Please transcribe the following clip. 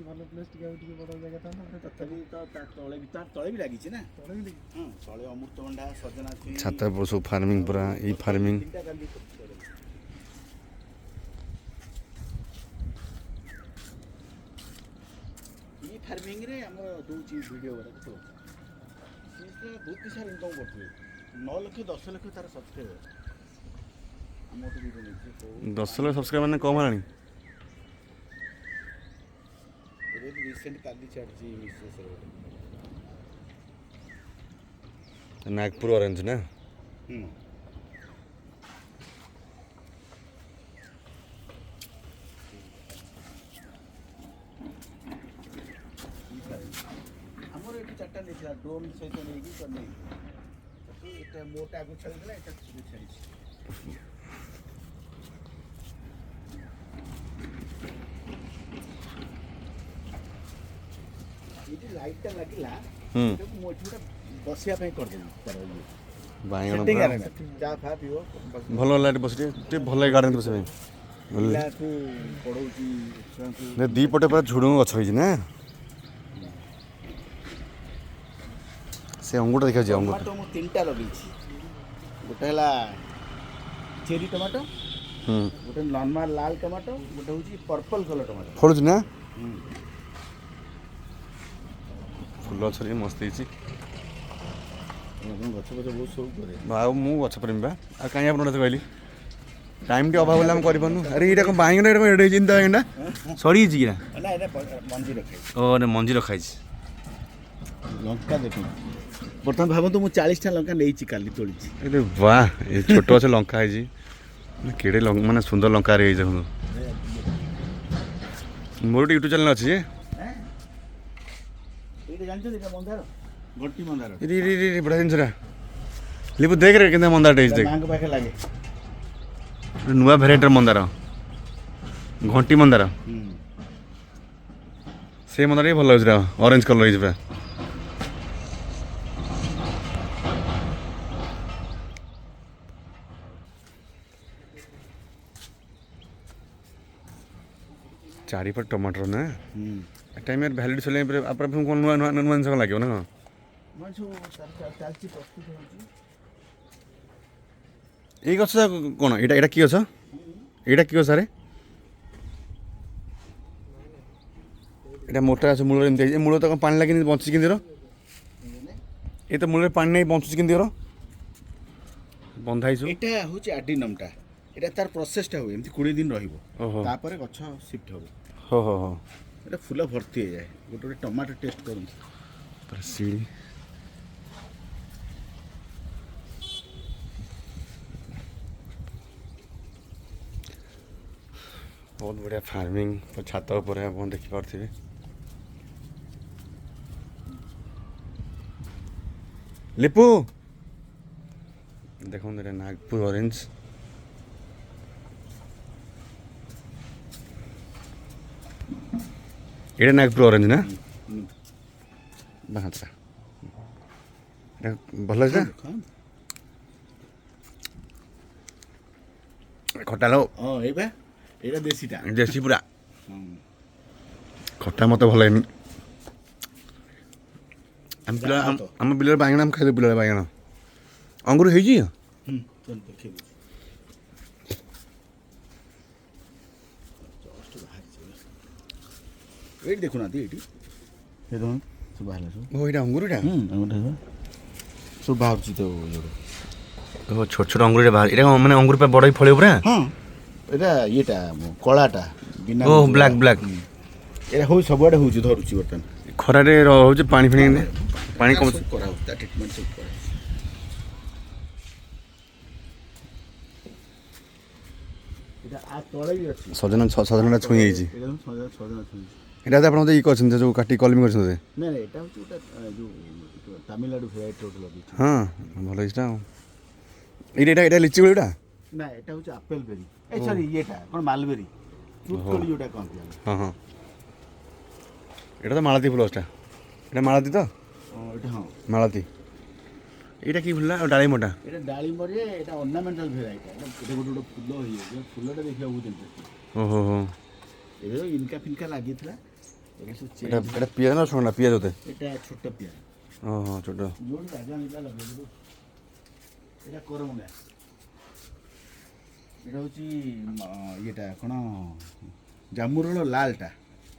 ଭଲ ପ୍ଲେସ୍ ଟିକେ ବଡ଼ ଜାଗା ଥାନ୍ତା ତଥାପି ତ ତା ତଳେ ବି ଲାଗିଛି ନା ତଳେ ବି ହଁ ତଳେ ଅମୃତଭଣ୍ଡା ସଜନା ଛୁଇଁ ଛାତ ଉପରେ ସବୁ ଫାର୍ମିଂ ପୁରା ଏଇ ଫାର୍ମିଂ ତିନିଟା କାଲି ଇ ଫାର୍ମିଂରେ ଆମର ଦେଉଛି ଭିଡ଼ିଓ ଗୁଡ଼ାକ ସବୁ ସିଏ ବହୁତ ସାରା ଇନକମ୍ କରୁଥିବେ 9 ଲକ୍ଷ 10 ଲକ୍ଷ ତାର ସବସ୍କ୍ରାଇବର ଆମଠୁ ଭିଡ଼ିଓ ନେଇଛି 10 ଲକ୍ଷ ସବସ୍କ୍ରାଇବର ମାନେ କମ୍ ହେଲାଣି। ଏବେ ରିସେଣ୍ଟ କାଲି ଛାଡ଼ିଛି ବିଶେଷରେ ନାଗପୁର ଅରେଞ୍ଜ ନା ଆମର ଏଠି 4ଟା ନେଇଥିଲା ଡୋମ୍ ସହିତ ନେଇକି ଏଟା ମୋଟା ଆଗକୁ ଛାଡ଼ିଦେଲା ଏଟା ଛାଡ଼ିଛି ଏଠି ଲାଇଟ୍ଟା ଲାଗିଲା ମୁଁ ଏଠି ଗୋଟେ ବସିବା ପାଇଁ କରିଦେବି ତାର ଇଏ ବାଇଗଣ ଚା ଫା ପିଇବ ଭଲ ଲାଇଟ୍ ବସି ଟିକେ ଭଲ ଲାଗେ ଗାର୍ଡେନ୍ ବସିବା ପାଇଁ ପିଲାକୁ ପଢ଼ଉଛି ଛୁଆଙ୍କୁ ଦି ପଟେ ପୁରା ଝୁଡ଼ୁଙ୍ଗ ଗଛ ହେଇଛି ନା ସେ ଅଙ୍ଗୁରଟା ଦେଖିବାକୁ ଯିବା ଅଙ୍ଗୁର ଟମାଟୋ ମୁଁ 3ଟା ଲଗେଇଛି ଗୋଟେ ହେଲା ଚେରି ଟମାଟୋ ଗୋଟେ ନର୍ମାଲ ଲାଲ ଟମାଟୋ ଗୋଟେ ହେଉଛି ପର୍ପଲ୍ କଲର୍ ଟମାଟୋ ଫଳୁଛି ନା ଫୁଲ ଗଛରେ ମସ୍ତ ହେଇଛି ଗଛ ଫଛ ବହୁତ ସବୁ କରେ ଆଉ ମୁଁ ଗଛ ପ୍ରେମୀ ବା ଆଉ କାହିଁ ଆପଣ ମୋତେ କହିଲି ଟାଇମ୍ ଟିକେ ଅଭାବ ହେଲେ ଆମେ କରିପାରୁନୁ ଆରେ ଏଇଟା କ'ଣ ବାଇଗଣ ଏଇଟା କ'ଣ ଏଡ଼େ ହେଇଛି ଏମିତି ବାଇଗଣଟା ସରିଯାଇଛି କିନା ନା ଏଇଟା ମଞ୍ଜି ରଖାଇଛି ଓ ମଞ୍ଜି ରଖାହେଇଛି ଲଙ୍କା ଦେଖନ୍ତୁ ବର୍ତ୍ତମାନ ଭାବନ୍ତୁ ମୁଁ 40ଟା ଲଙ୍କା ନେଇଛି କାଲି ତୋଳିଛି ଏରେ ବାଃ ଏ ଛୋଟ ଗଛ ଲଙ୍କା ହେଇଛି କେଡ଼େ ମାନେ ସୁନ୍ଦର ଲଙ୍କାରେ ହେଇଛି ଦେଖନ୍ତୁ ମୋର ଗୋଟେ ୟୁଟ୍ୟୁବ୍ ଚ୍ୟାନେଲ୍ ଅଛି ଯେ ଏଇଟା ଜାଣିଛନ୍ତି ଏଇଟା ମନ୍ଦାର ଘଣ୍ଟି ମନ୍ଦାର ବଢ଼ିଆ ଜିନିଷଟା ଲିପୁ ଦେଖରେ କେମିତି ମନ୍ଦାରଟା ହେଇଛି ଦେଖ ମାଙ୍କ ପାଖରେ ଲାଗେ ନୂଆ ଭେରାଇଟିର ମନ୍ଦାର ଘଣ୍ଟି ମନ୍ଦାର ସେ ମନ୍ଦାର ବି ଭଲ ଲାଗୁଛି ଅରେଞ୍ଜ କଲର୍ ହେଇଛି ପୁରା ଚାରିପଟ ଟମାଟର ନା ଟାଇମ୍ ଭ୍ୟାଲିଡି ସରିଲା ଆପଣ କ'ଣ ନୂଆ ନୂଆ ନୂଆ ଜିନିଷ ଲାଗିବ ନା ଏଇ ଗଛ କ'ଣ ଏଇଟା ଏଇଟା କି ଗଛ ଏଇଟା କି ଗଛ ସାରେ ଏଇଟା ମୋଟା ଗଛ ମୂଳରେ ଏମିତି ହେଇଛି ମୂଳ ତ କ'ଣ ପାଣି ଲାଗିନି ବଞ୍ଚୁଛି କେମିତି ଏ ତ ମୂଳରେ ପାଣି ନେଇ ବଞ୍ଚୁଛି କେମିତି ବନ୍ଧା ହେଇଛୁ ଏଇଟା ହେଉଛି ଆଡିନମ୍ଟା এটা তার প্রসেসটা হবে এমনি 20 দিন রহিব তারপরে গছ শিফট হবে হো হো হো এটা ফুল ভর্তি হয়ে যায় গোটে গোটে টমাটো টেস্ট করুন পুরা সিঁড়ি ବହୁତ ବଢ଼ିଆ ଫାର୍ମିଂ ଛାତ ଉପରେ ଆପଣ ଦେଖିପାରୁଥିବେ ଲିପୁ ଦେଖନ୍ତୁ ଏଇଟା ନାଗପୁର ଅରେଞ୍ଜ ଏଇଟା ନାଗପୁର ଅରେଞ୍ଜ ନା ବାହାଟା ଏଇଟା ଭଲ ଅଛି ନା ଖଟା लो ହଁ ଏଇଟା ଏଇଟା ଦେଶୀଟା ଦେଶୀ ପୁରା ଖଟା ମୋତେ ଭଲ ଲାଗେନି ଆମ ବିଲରେ ବାଇଗଣ ଆମେ ଖାଇଦେବୁ ବିଲରେ ବାଇଗଣ ଅଙ୍ଗୁର ହେଇଛି ଏଇଠି ଦେଖୁନାହାନ୍ତି ଏଇଠି ସବୁ ବାହାରିଲା ସବୁ ଓ ଏଇଟା ଅଙ୍ଗୁର ଏଇଟା ସବୁ ବାହାରୁଛି ତ ଓ ଛୋଟ ଛୋଟ ଅଙ୍ଗୁର ଏଇଟା ବାହାରେ ଏଇଟା ମାନେ ଅଙ୍ଗୁର ପାଇଁ ବଡ଼ ଫଳିବ ପୁରା ହଁ ଏଇଟା ଇଏଟା କଳାଟା ବିନା ଓ ବ୍ଲାକ୍ ବ୍ଲାକ୍ ଏଇଟା ହଉଛି ସବୁଆଡ଼େ ହେଉଛି ଧରୁଛି ବର୍ତ୍ତମାନ ଖରାରେ ରହୁଛି ପାଣି ଫାଣି ପାଣି କମ କରାହେଉଛି ତା ଟ୍ରିଟମେଣ୍ଟ ସବୁ କରାହେଉଛି ଏଇଟା ଆ ତଳେ ବି ଅଛି ସଜନା ଛୁଇଁ ହେଇଛି ସଜନା ଛୁଇଁ ଏଇଟା ଆପଣ ଇଏ କରିଛନ୍ତି ଯେଉଁ କାଟି କଲମି କରିଛନ୍ତି ନାଇଁ ଏଇଟା ହେଉଛି ଗୋଟେ ଯେଉଁ ତାମିଲନାଡ଼ୁ ଭେରାଇଟି ଗୋଟେ ଲଗେଇଛି ହଁ ଭଲ ହେଇଛି ଆଉ ଏଇଟା ଏଇଟା ଲିଚି କୋଳି ଏଇଟା ନା ଏଇଟା ହେଉଛି ଆପେଲ ବେରି ଏ ସରି ଇଏଟା କ'ଣ ମାଲବେରି ଫ୍ରୁଟ୍ କୋଳି ଯେଉଁଟା କହନ୍ତି ହଁ ହଁ ଏଇଟା ତ ମାଳତୀ ଫୁଲ ଗଛଟା ଏଇଟା ମାଳତୀ ତ ଏଇଟା ହଁ ମାଳତୀ ଏଇଟା କି ଫୁଲ ଡାଳିମ୍ବଟା ଏଇଟା ଡାଳିମ୍ବରେ ଏଇଟା ଅର୍ଣ୍ଣାମେଣ୍ଟାଲ ଭେରାଇଟି ଏଇଟା ଗୋଟେ ଗୋଟେ ଫୁଲ ହେଇଯାଇଛି ଫୁଲଟା ଦେଖିବାକୁ ବହୁତ ଇଣ୍ଟରେଷ୍ଟିଂ ଓହୋ ହୋ ଏବେ ଇନକା ଫିନକା ଲାଗିଥିଲା ଏବେ ସବୁ এটা ଚେଞ୍ଜ। এটা ପିଆଜ ନା ଶୁଣ ପିଆଜ ହତେ ଏଟା ଛୋଟ ପିଆଜ ଓହୋ ଛୋଟ ଯୋଉଠି ଜାଗା ମିଳିଲା ଲଗେଇଦେବୁ। ଏଇଟା କରମଙ୍ଗା, ଏଇଟା ହେଉଛି ଇଏଟା କ'ଣ ଜାମୁରୋଳ ଲାଲଟା।